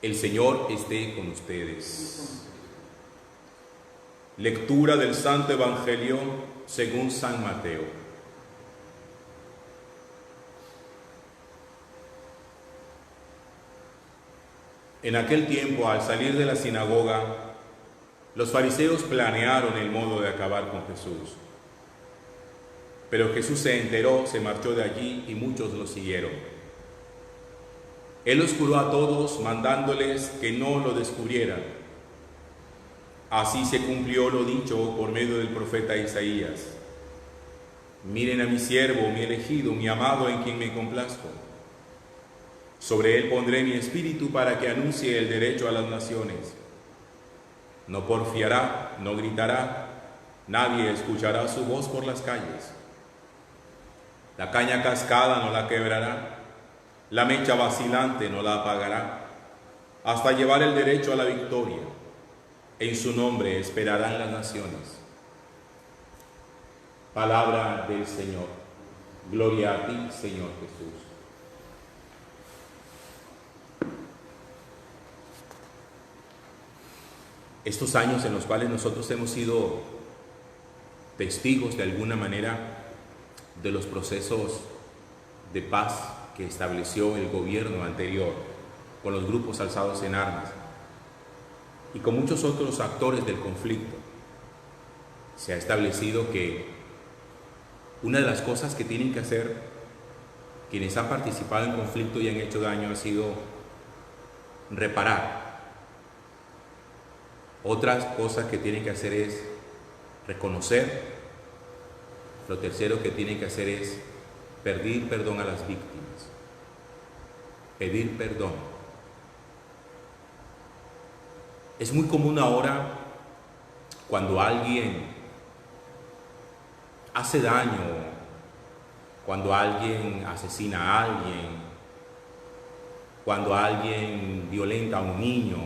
El Señor esté con ustedes. Lectura del Santo Evangelio según San Mateo. En aquel tiempo, al salir de la sinagoga, los fariseos planearon el modo de acabar con Jesús. Pero Jesús se enteró, se marchó de allí y muchos lo siguieron. Él los curó a todos, mandándoles que no lo descubrieran. Así se cumplió lo dicho por medio del profeta Isaías. Miren a mi siervo, mi elegido, mi amado, en quien me complazco. Sobre él pondré mi espíritu para que anuncie el derecho a las naciones. No porfiará, no gritará, nadie escuchará su voz por las calles. La caña cascada no la quebrará, la mecha vacilante no la apagará, hasta llevar el derecho a la victoria. En su nombre esperarán las naciones. Palabra del Señor. Gloria a ti, Señor Jesús. Estos años en los cuales nosotros hemos sido testigos de alguna manera de los procesos de paz que estableció el gobierno anterior con los grupos alzados en armas y con muchos otros actores del conflicto, se ha establecido que una de las cosas que tienen que hacer quienes han participado en conflicto y han hecho daño ha sido reparar. Otras cosas que tienen que hacer es reconocer. Lo tercero que tienen que hacer es pedir perdón a las víctimas. Pedir perdón. Es muy común ahora cuando alguien hace daño, cuando alguien asesina a alguien, cuando alguien violenta a un niño,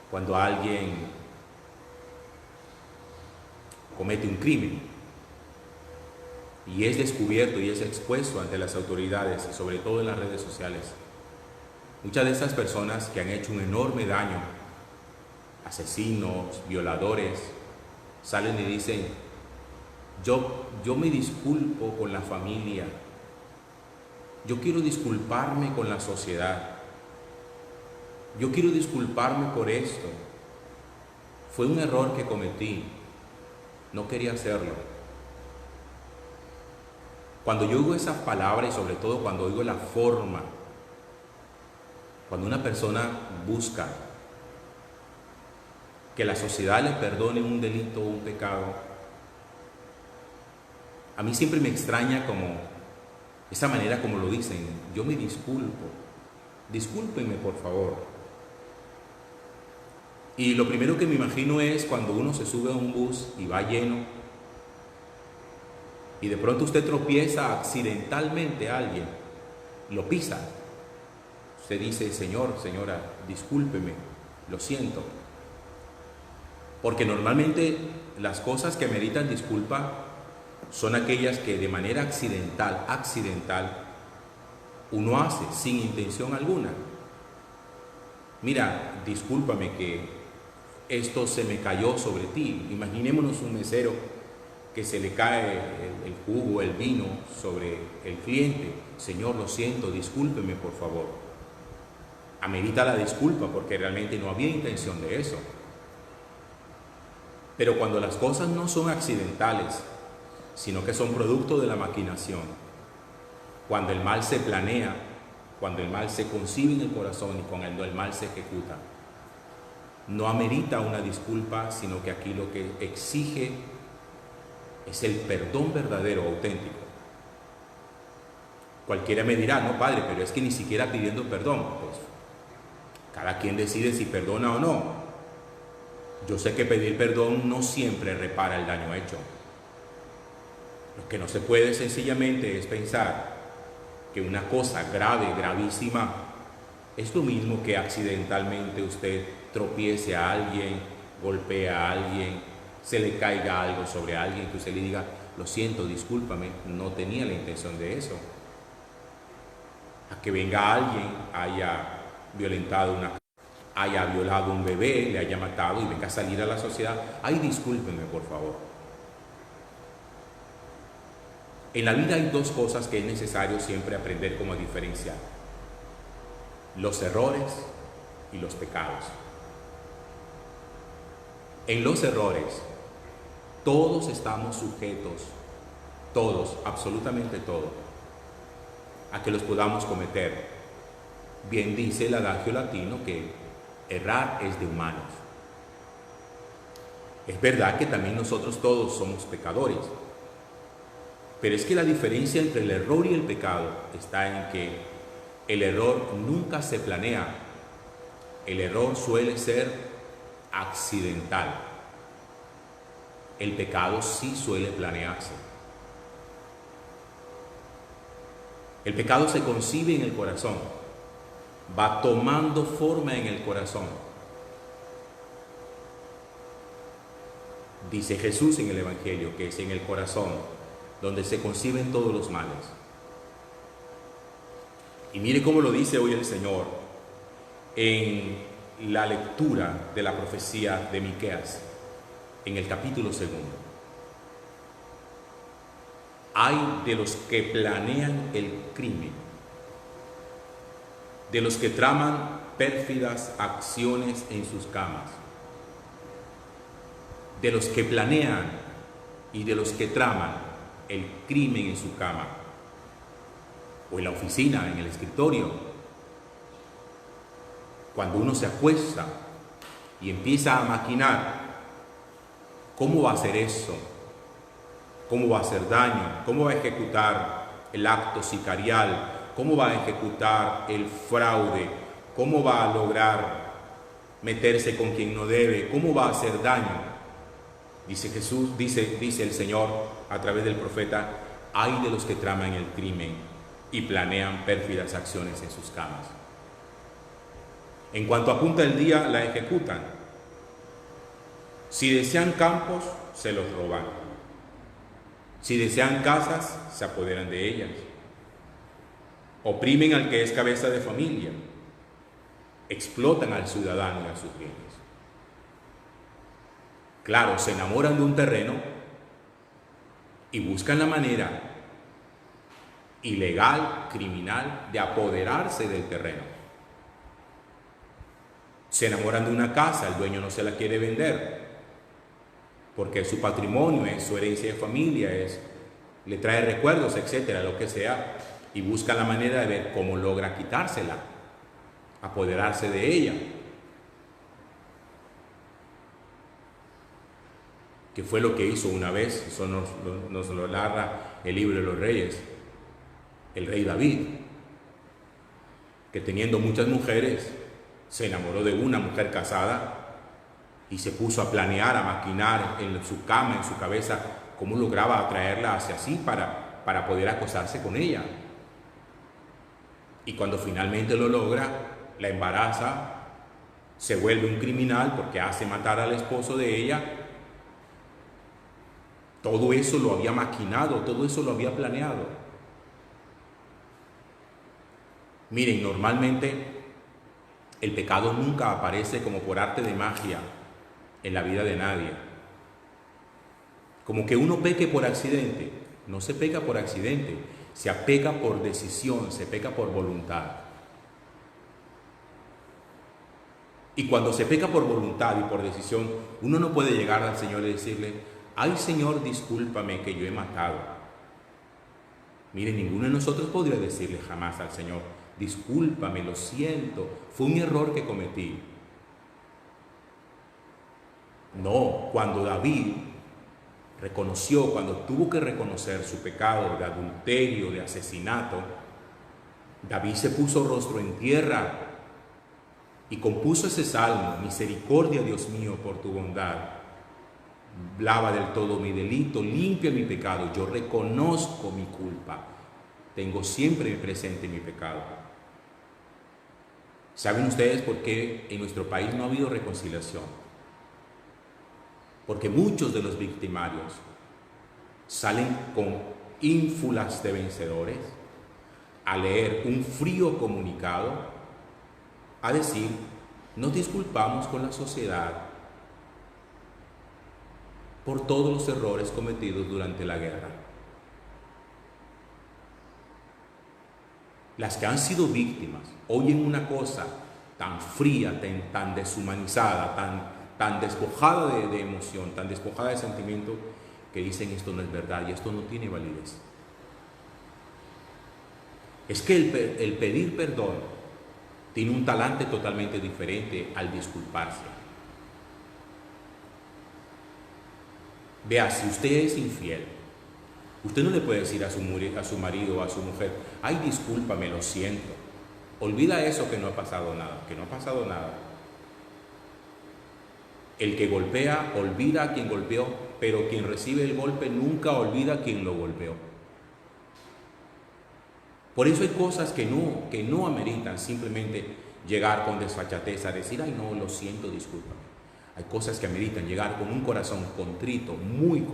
cuando alguien comete un crimen y es descubierto y es expuesto ante las autoridades, y sobre todo en las redes sociales. Muchas de esas personas que han hecho un enorme daño, asesinos, violadores, salen y dicen: yo me disculpo con la familia, yo quiero disculparme con la sociedad, yo quiero disculparme por esto, fue un error que cometí, no quería hacerlo. Cuando yo oigo esas palabras y sobre todo cuando oigo la forma, cuando una persona busca que la sociedad le perdone un delito o un pecado, a mí siempre me extraña como esa manera como lo dicen: yo me disculpo, discúlpenme por favor. Y lo primero que me imagino es cuando uno se sube a un bus y va lleno y de pronto usted tropieza accidentalmente a alguien, lo pisa. Usted dice: señor, señora, discúlpeme, lo siento. Porque normalmente las cosas que meritan disculpa son aquellas que de manera accidental, uno hace sin intención alguna. Mira, discúlpame que esto se me cayó sobre ti. Imaginémonos un mesero que se le cae el jugo, el vino sobre el cliente. Señor, lo siento, discúlpeme por favor. Amerita la disculpa porque realmente no había intención de eso. Pero cuando las cosas no son accidentales, sino que son producto de la maquinación, cuando el mal se planea, cuando el mal se concibe en el corazón y cuando el mal se ejecuta, no amerita una disculpa, sino que aquí lo que exige es el perdón verdadero, auténtico. Cualquiera me dirá: no, padre, pero es que ni siquiera pidiendo perdón. Pues cada quien decide si perdona o no. Yo sé que pedir perdón no siempre repara el daño hecho. Lo que no se puede sencillamente es pensar que una cosa grave, gravísima, es lo mismo que accidentalmente usted tropiece a alguien, golpee a alguien, se le caiga algo sobre alguien, que usted le diga: lo siento, discúlpame, no tenía la intención de eso. A que venga alguien, haya violentado haya violado un bebé, le haya matado y venga a salir a la sociedad. Ay, discúlpenme, por favor. En la vida hay dos cosas que es necesario siempre aprender cómo diferenciar: los errores y los pecados. En los errores, todos estamos sujetos, todos, absolutamente todos, a que los podamos cometer. Bien dice el adagio latino que errar es de humanos. Es verdad que también nosotros todos somos pecadores, pero es que la diferencia entre el error y el pecado está en que el error nunca se planea. El error suele ser accidental. El pecado sí suele planearse. El pecado se concibe en el corazón, va tomando forma en el corazón. Dice Jesús en el Evangelio que es en el corazón donde se conciben todos los males. Y mire cómo lo dice hoy el Señor en la lectura de la profecía de Miqueas, en el capítulo 2. Hay de los que planean el crimen, de los que traman pérfidas acciones en sus camas, de los que planean y de los que traman el crimen en su cama, o en la oficina, en el escritorio. Cuando uno se acuesta y empieza a maquinar, ¿cómo va a hacer eso? ¿Cómo va a hacer daño? ¿Cómo va a ejecutar el acto sicarial? ¿Cómo va a ejecutar el fraude? ¿Cómo va a lograr meterse con quien no debe? ¿Cómo va a hacer daño? Dice Jesús, dice el Señor a través del profeta: ay de los que traman el crimen y planean pérfidas acciones en sus camas. En cuanto apunta el día, la ejecutan. Si desean campos, se los roban. Si desean casas, se apoderan de ellas. Oprimen al que es cabeza de familia. Explotan al ciudadano y a sus bienes. Claro, se enamoran de un terreno y buscan la manera ilegal, criminal, de apoderarse del terreno. Se enamoran de una casa, el dueño no se la quiere vender, porque es su patrimonio, es su herencia de familia, le trae recuerdos, etcétera, lo que sea, y buscan la manera de ver cómo logra quitársela, apoderarse de ella. Que fue lo que hizo una vez, eso nos lo narra el libro de los Reyes, el rey David, que teniendo muchas mujeres, se enamoró de una mujer casada y se puso a planear, a maquinar en su cama, en su cabeza, cómo lograba atraerla hacia sí para poder acostarse con ella. Y cuando finalmente lo logra, la embaraza, se vuelve un criminal porque hace matar al esposo de ella. Todo eso lo había maquinado, todo eso lo había planeado. Miren, normalmente el pecado nunca aparece como por arte de magia en la vida de nadie. Como que uno peque por accidente. No se peca por accidente, se peca por decisión, se peca por voluntad. Y cuando se peca por voluntad y por decisión, uno no puede llegar al Señor y decirle: ay, Señor, discúlpame que yo he matado. Mire, ninguno de nosotros podría decirle jamás al Señor: discúlpame, lo siento, fue un error que cometí. No, cuando David reconoció, cuando tuvo que reconocer su pecado de adulterio, de asesinato, David se puso rostro en tierra y compuso ese salmo: misericordia, Dios mío, por tu bondad. Lava del todo mi delito, limpia mi pecado. Yo reconozco mi culpa. Tengo siempre presente mi pecado. ¿Saben ustedes por qué en nuestro país no ha habido reconciliación? Porque muchos de los victimarios salen con ínfulas de vencedores a leer un frío comunicado a decir, nos disculpamos con la sociedad por todos los errores cometidos durante la guerra. Las que han sido víctimas oyen una cosa tan fría, tan deshumanizada, tan despojada de emoción, tan despojada de sentimiento, que dicen esto no es verdad y esto no tiene validez. Es que el pedir perdón tiene un talante totalmente diferente al disculparse. Vea, si usted es infiel, usted no le puede decir a su marido o a su mujer, ay, discúlpame, lo siento. Olvida eso, que no ha pasado nada, que no ha pasado nada. El que golpea olvida a quien golpeó, pero quien recibe el golpe nunca olvida a quien lo golpeó. Por eso hay cosas que no ameritan simplemente llegar con desfachatez a decir, ay no, lo siento, discúlpame. Hay cosas que ameritan llegar con un corazón contrito, muy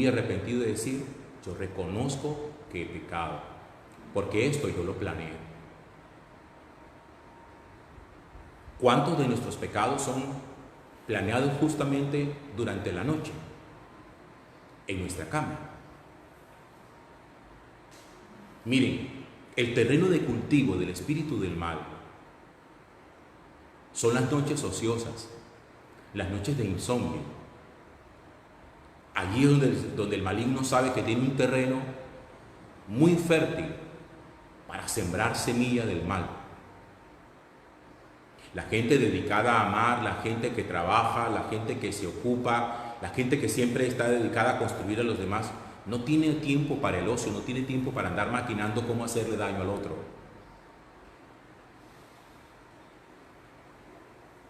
arrepentido, y decir, yo reconozco que he pecado, porque esto yo lo planeé. ¿Cuántos de nuestros pecados son planeados justamente durante la noche, en nuestra cama? Miren, el terreno de cultivo del espíritu del mal son las noches ociosas, las noches de insomnio. Allí es donde el maligno sabe que tiene un terreno muy fértil para sembrar semilla del mal. La gente dedicada a amar, la gente que trabaja, la gente que se ocupa, la gente que siempre está dedicada a construir a los demás, no tiene tiempo para el ocio, no tiene tiempo para andar maquinando cómo hacerle daño al otro.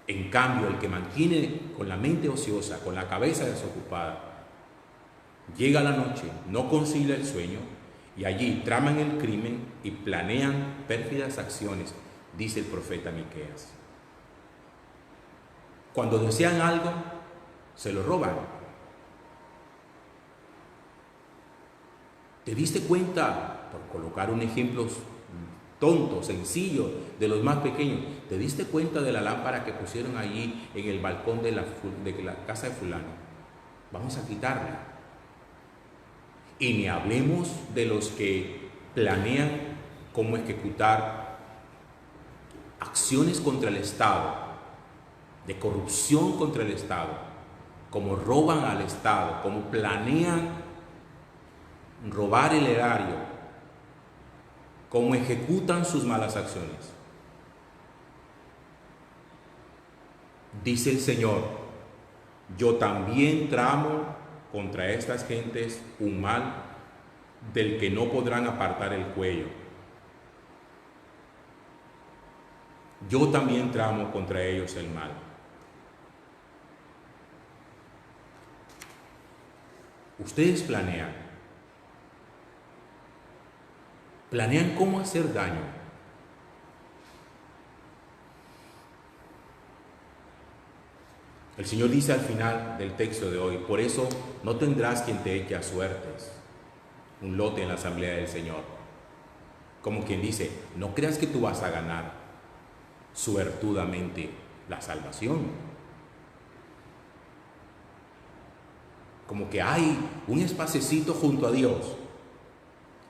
En cambio, el que mantiene con la mente ociosa, con la cabeza desocupada, llega la noche, no concilia el sueño y allí traman el crimen y planean pérfidas acciones, dice el profeta Miqueas. Cuando desean algo, se lo roban. ¿Te diste cuenta, por colocar un ejemplo tonto, sencillo, de los más pequeños, te diste cuenta de la lámpara que pusieron allí en el balcón de la casa de fulano? Vamos a quitarla. Y ni hablemos de los que planean cómo ejecutar acciones contra el Estado, de corrupción contra el Estado, cómo roban al Estado, cómo planean robar el erario, cómo ejecutan sus malas acciones. Dice el Señor, yo también tramo contra estas gentes un mal del que no podrán apartar el cuello. Yo también tramo contra ellos el mal. Ustedes planean cómo hacer daño. El Señor dice al final del texto de hoy, por eso no tendrás quien te eche a suertes un lote en la asamblea del Señor. Como quien dice, no creas que tú vas a ganar suertudamente la salvación. Como que hay un espacecito junto a Dios.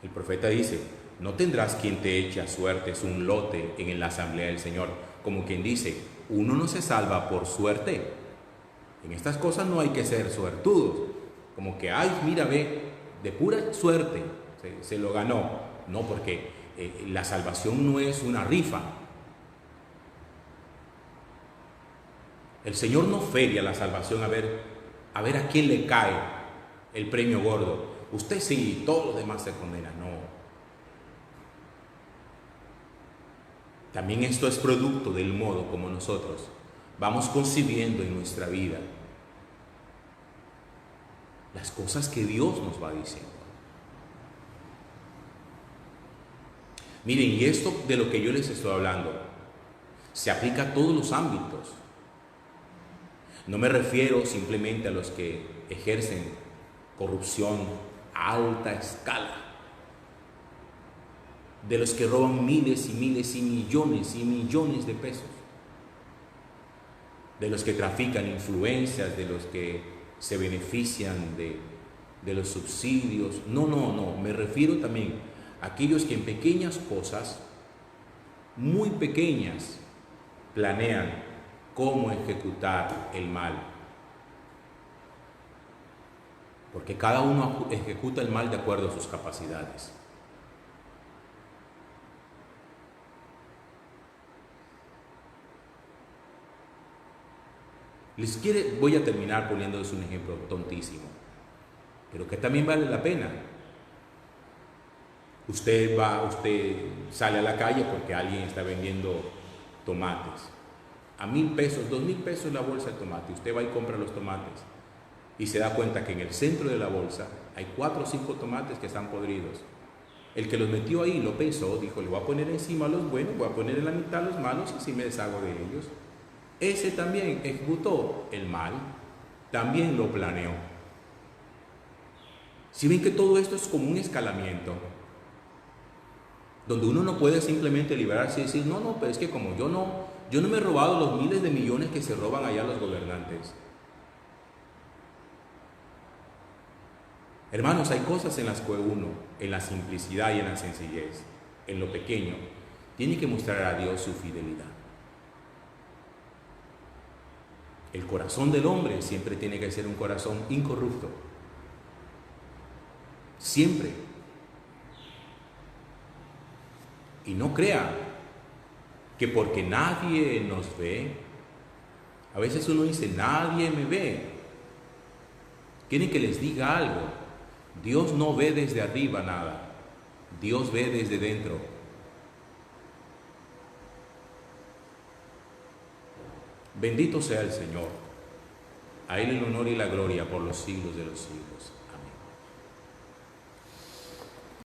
El profeta dice, no tendrás quien te eche a suertes un lote en la asamblea del Señor. Como quien dice, uno no se salva por suerte. En estas cosas no hay que ser suertudos. Como que, ay, mira, ve, de pura suerte se lo ganó. No, porque la salvación no es una rifa. El Señor no feria la salvación a ver a quién le cae el premio gordo. Usted sí, todos los demás se condenan. No. También esto es producto del modo como nosotros vamos concibiendo en nuestra vida las cosas que Dios nos va diciendo. Miren, y esto de lo que yo les estoy hablando se aplica a todos los ámbitos. No me refiero simplemente a los que ejercen corrupción a alta escala. de los que roban miles y miles y millones de pesos, de los que trafican influencias, de los que se benefician de los subsidios. No, me refiero también a aquellos que en pequeñas cosas, muy pequeñas, planean cómo ejecutar el mal. Porque cada uno ejecuta el mal de acuerdo a sus capacidades. Voy a terminar poniéndoles un ejemplo tontísimo, pero que también vale la pena. Usted sale a la calle porque alguien está vendiendo tomates a 1,000 pesos, 2,000 pesos la bolsa de tomate. Usted va y compra los tomates y se da cuenta que en el centro de la bolsa hay 4 o 5 tomates que están podridos. El que los metió ahí lo pensó, dijo: le voy a poner encima los buenos, voy a poner en la mitad los malos y así me deshago de ellos. Ese también ejecutó el mal, también lo planeó. Si ven que todo esto es como un escalamiento, donde uno no puede simplemente liberarse y decir: no, pero es que como yo no me he robado los miles de millones que se roban allá los gobernantes. Hermanos, hay cosas en las que uno, en la simplicidad y en la sencillez, en lo pequeño, tiene que mostrar a Dios su fidelidad. El corazón del hombre siempre tiene que ser un corazón incorrupto. Siempre. Y no crea que porque nadie nos ve, a veces uno dice: nadie me ve. ¿Quieren que les diga algo? Dios no ve desde arriba nada. Dios ve desde dentro. Bendito sea el Señor. A Él el honor y la gloria por los siglos de los siglos. Amén.